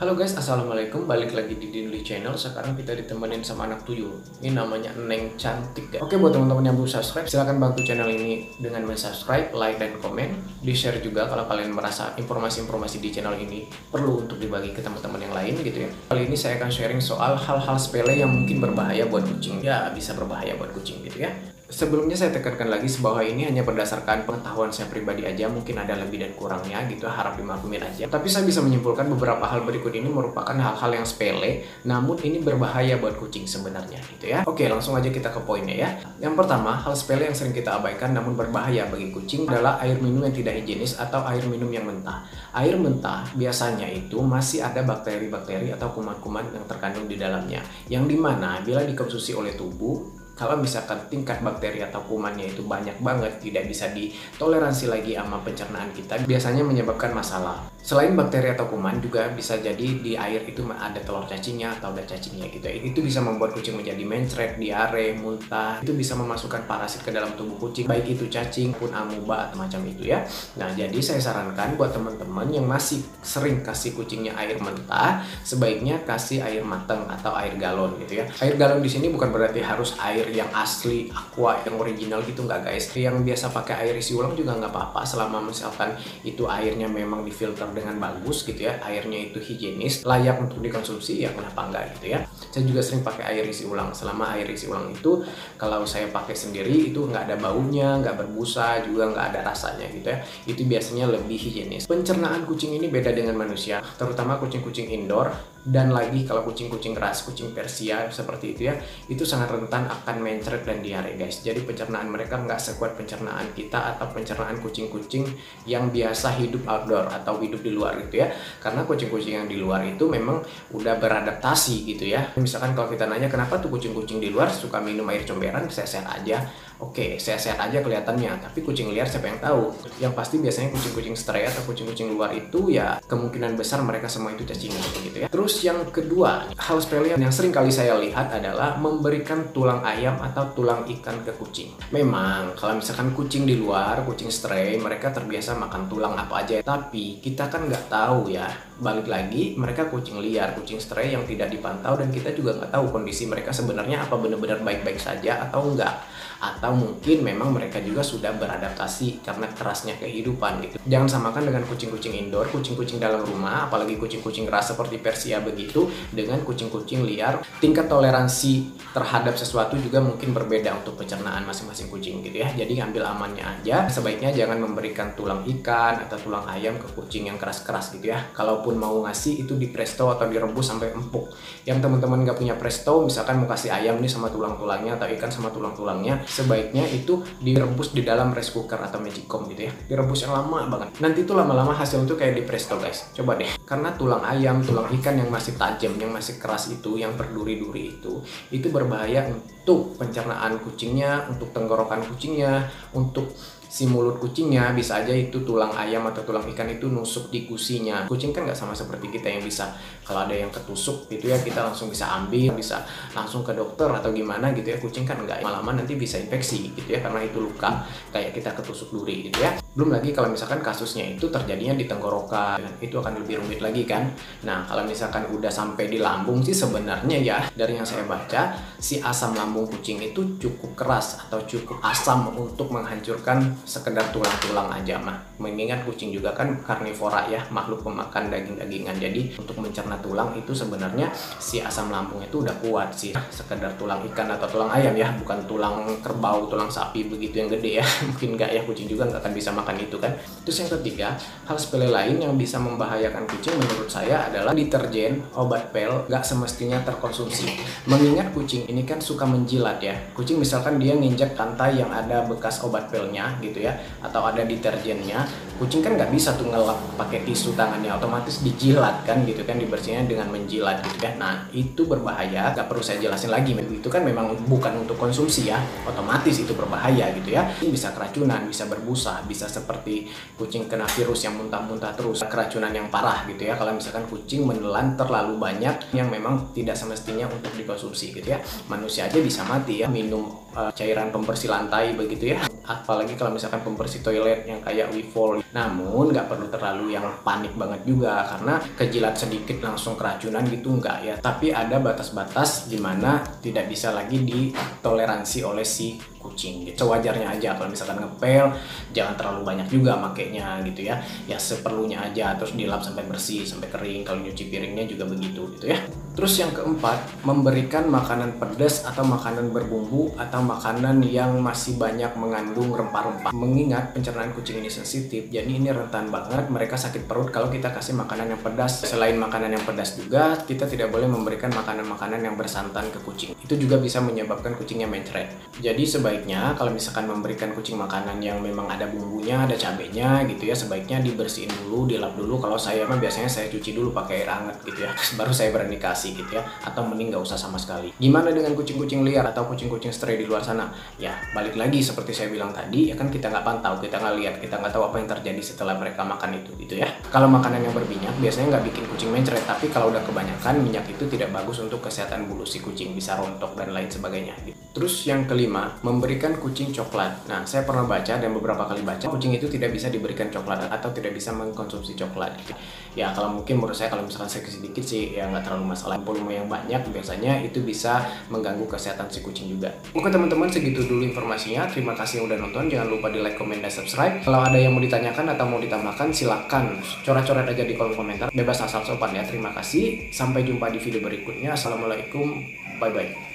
Halo guys, assalamualaikum. Balik lagi di Dinli Channel. Sekarang kita ditemenin sama anak tuyul. Ini namanya Neng Cantik guys. Oke, buat teman-teman yang belum subscribe, silahkan bantu channel ini dengan subscribe, like, dan komen. Di-share juga kalau kalian merasa informasi-informasi di channel ini perlu untuk dibagi ke teman-teman yang lain gitu ya. Kali ini saya akan sharing soal hal-hal sepele yang mungkin berbahaya buat kucing. Ya, bisa berbahaya buat kucing gitu ya. Sebelumnya saya tekankan lagi bahwa ini hanya berdasarkan pengetahuan saya pribadi aja, mungkin ada lebih dan kurangnya gitu, harap dimaklumin aja. Tapi saya bisa menyimpulkan beberapa hal berikut ini merupakan hal-hal yang sepele, namun ini berbahaya buat kucing sebenarnya gitu ya. Oke, langsung aja kita ke poinnya ya. Yang pertama, hal sepele yang sering kita abaikan namun berbahaya bagi kucing adalah air minum yang tidak higienis atau air minum yang mentah. Air mentah biasanya itu masih ada bakteri-bakteri atau kuman-kuman yang terkandung di dalamnya, yang dimana bila dikonsumsi oleh tubuh, kalau misalkan tingkat bakteri atau kumannya itu banyak banget, tidak bisa ditoleransi lagi sama pencernaan kita, biasanya menyebabkan masalah. Selain bakteri atau kuman, juga bisa jadi di air itu ada telur cacingnya atau ada cacingnya gitu. Itu bisa membuat kucing menjadi mencret, diare, muntah. Itu bisa memasukkan parasit ke dalam tubuh kucing, baik itu cacing pun amuba atau macam itu ya. Nah, jadi saya sarankan buat teman-teman yang masih sering kasih kucingnya air mentah, sebaiknya kasih air mateng atau air galon gitu ya. Air galon di sini bukan berarti harus air yang asli aqua yang original gitu, nggak guys. Yang biasa pakai air isi ulang juga nggak apa-apa, selama misalkan itu airnya memang difilter dengan bagus gitu ya, airnya itu higienis, layak untuk dikonsumsi, ya kenapa enggak gitu ya. Saya juga sering pakai air isi ulang. Selama air isi ulang itu kalau saya pakai sendiri itu nggak ada baunya, nggak berbusa, juga nggak ada rasanya gitu ya. Itu biasanya lebih higienis. Pencernaan kucing ini beda dengan manusia, terutama kucing-kucing indoor. Dan lagi kalau kucing-kucing ras, kucing Persia seperti itu ya, itu sangat rentan akan mencret dan diare guys. Jadi pencernaan mereka nggak sekuat pencernaan kita atau pencernaan kucing-kucing yang biasa hidup outdoor atau hidup di luar gitu ya. Karena kucing-kucing yang di luar itu memang udah beradaptasi gitu ya. Misalkan kalau kita nanya kenapa tuh kucing-kucing di luar suka minum air comberan, sehat-sehat aja. Oke, sehat-sehat aja kelihatannya, tapi kucing liar siapa yang tahu? Yang pasti biasanya kucing-kucing stray atau kucing-kucing luar itu ya kemungkinan besar mereka semua itu cacingan gitu ya. Terus yang kedua, hal sepele yang sering kali saya lihat adalah memberikan tulang ayam atau tulang ikan ke kucing. Memang kalau misalkan kucing di luar, kucing stray, mereka terbiasa makan tulang apa aja. Tapi kita kan nggak tahu ya. Balik lagi, mereka kucing liar, kucing stray yang tidak dipantau, dan kita juga nggak tahu kondisi mereka sebenarnya apa benar-benar baik-baik saja atau enggak. Atau mungkin memang mereka juga sudah beradaptasi karena kerasnya kehidupan gitu. Jangan samakan dengan kucing-kucing indoor, kucing-kucing dalam rumah, apalagi kucing-kucing ras seperti Persia begitu, dengan kucing-kucing liar. Tingkat toleransi terhadap sesuatu juga mungkin berbeda untuk pencernaan masing-masing kucing gitu ya. Jadi ambil amannya aja. Sebaiknya jangan memberikan tulang ikan atau tulang ayam ke kucing yang keras-keras gitu ya. Kalaupun mau ngasih itu di presto atau direbus sampai empuk. Yang teman-teman nggak punya presto, misalkan mau kasih ayam nih sama tulang-tulangnya atau ikan sama tulang-tulangnya, sebaiknya itu direbus di dalam rice cooker atau magicom gitu ya. Direbus yang lama banget. Nanti itu lama-lama hasil itu kayak di presto guys. Coba deh. Karena tulang ayam, tulang ikan yang masih tajam, yang masih keras itu, yang berduri-duri itu berbahaya untuk pencernaan kucingnya, untuk tenggorokan kucingnya, untuk si mulut kucingnya. Bisa aja itu tulang ayam atau tulang ikan itu nusuk di gusinya. Kucing kan nggak sama seperti kita yang bisa kalau ada yang ketusuk gitu ya kita langsung bisa ambil, bisa langsung ke dokter atau gimana gitu ya. Kucing kan nggak, malaman nanti bisa infeksi gitu ya karena itu luka kayak kita ketusuk duri gitu ya. Belum lagi kalau misalkan kasusnya itu terjadinya di tenggorokan, itu akan lebih rumit lagi kan. Nah, kalau misalkan udah sampai di lambung sih sebenarnya ya dari yang saya baca, si asam lambung kucing itu cukup keras atau cukup asam untuk menghancurkan sekedar tulang-tulang aja mah. Mengingat kucing juga kan karnivora ya, makhluk pemakan daging-dagingan. Jadi untuk mencerna tulang itu sebenarnya si asam lambung itu udah kuat sih. Sekedar tulang ikan atau tulang ayam ya, bukan tulang kerbau, tulang sapi begitu yang gede ya. Mungkin nggak ya, kucing juga nggak akan bisa makan itu kan. Terus yang ketiga, hal sepele lain yang bisa membahayakan kucing menurut saya adalah deterjen, obat pel nggak semestinya terkonsumsi. Mengingat kucing ini kan suka menjilat ya. Kucing misalkan dia nginjak lantai yang ada bekas obat pelnya gitu ya, atau ada deterjennya, kucing kan nggak bisa tuh ngelap pakai tisu tangannya, otomatis dijilat kan gitu kan, dibersihnya dengan menjilat gitu kan. Nah itu berbahaya, nggak perlu saya jelasin lagi, itu kan memang bukan untuk konsumsi ya, otomatis itu berbahaya gitu ya. Ini bisa keracunan, bisa berbusa, bisa seperti kucing kena virus yang muntah-muntah terus, keracunan yang parah gitu ya kalau misalkan kucing menelan terlalu banyak yang memang tidak semestinya untuk dikonsumsi gitu ya. Manusia aja bisa mati ya minum cairan pembersih lantai begitu ya, apalagi kalau misalkan pembersih toilet yang kayak Vivo jempol. Namun nggak perlu terlalu yang panik banget juga, karena kejilat sedikit langsung keracunan gitu nggak ya. Tapi ada batas-batas dimana tidak bisa lagi ditoleransi oleh si kucing gitu. Sewajarnya aja, kalau misalkan ngepel jangan terlalu banyak juga makainya gitu ya. Ya seperlunya aja, terus dilap sampai bersih, sampai kering. Kalau nyuci piringnya juga begitu gitu ya. Terus yang keempat, memberikan makanan pedas atau makanan berbumbu atau makanan yang masih banyak mengandung rempah-rempah. Mengingat pencernaan kucing ini sensitif, jadi ini rentan banget mereka sakit perut kalau kita kasih makanan yang pedas. Selain makanan yang pedas juga, kita tidak boleh memberikan makanan-makanan yang bersantan ke kucing. Itu juga bisa menyebabkan kucingnya mencret. Jadi sebaiknya kalau misalkan memberikan kucing makanan yang memang ada bumbunya, ada cabenya gitu ya, sebaiknya dibersihin dulu, dilap dulu. Kalau saya mah biasanya saya cuci dulu pakai air hangat gitu ya, baru saya berani kasih gitu ya, atau mending nggak usah sama sekali. Gimana dengan kucing-kucing liar atau kucing-kucing stray di luar sana? Ya balik lagi seperti saya bilang tadi, ya kan kita nggak pantau, kita nggak lihat, kita nggak tahu apa yang terjadi setelah mereka makan itu gitu ya. Kalau makanan yang berminyak biasanya nggak bikin kucing mencret, tapi kalau udah kebanyakan minyak itu tidak bagus untuk kesehatan bulu si kucing, bisa rontok dan lain sebagainya gitu. Terus yang kelima, memberikan kucing coklat. Nah, saya pernah baca dan beberapa kali baca, kucing itu tidak bisa diberikan coklat atau tidak bisa mengkonsumsi coklat gitu. Ya kalau mungkin menurut saya, kalau misalkan saya sedikit sih ya nggak terlalu masalah. Volume yang banyak biasanya itu bisa mengganggu kesehatan si kucing juga. Oke teman-teman, segitu dulu informasinya. Terima kasih yang udah nonton. Jangan lupa di like, komen, dan subscribe. Kalau ada yang mau ditanyakan atau mau ditambahkan, silahkan coret-coret aja di kolom komentar. Bebas asal sopan ya. Terima kasih. Sampai jumpa di video berikutnya. Assalamualaikum. Bye-bye.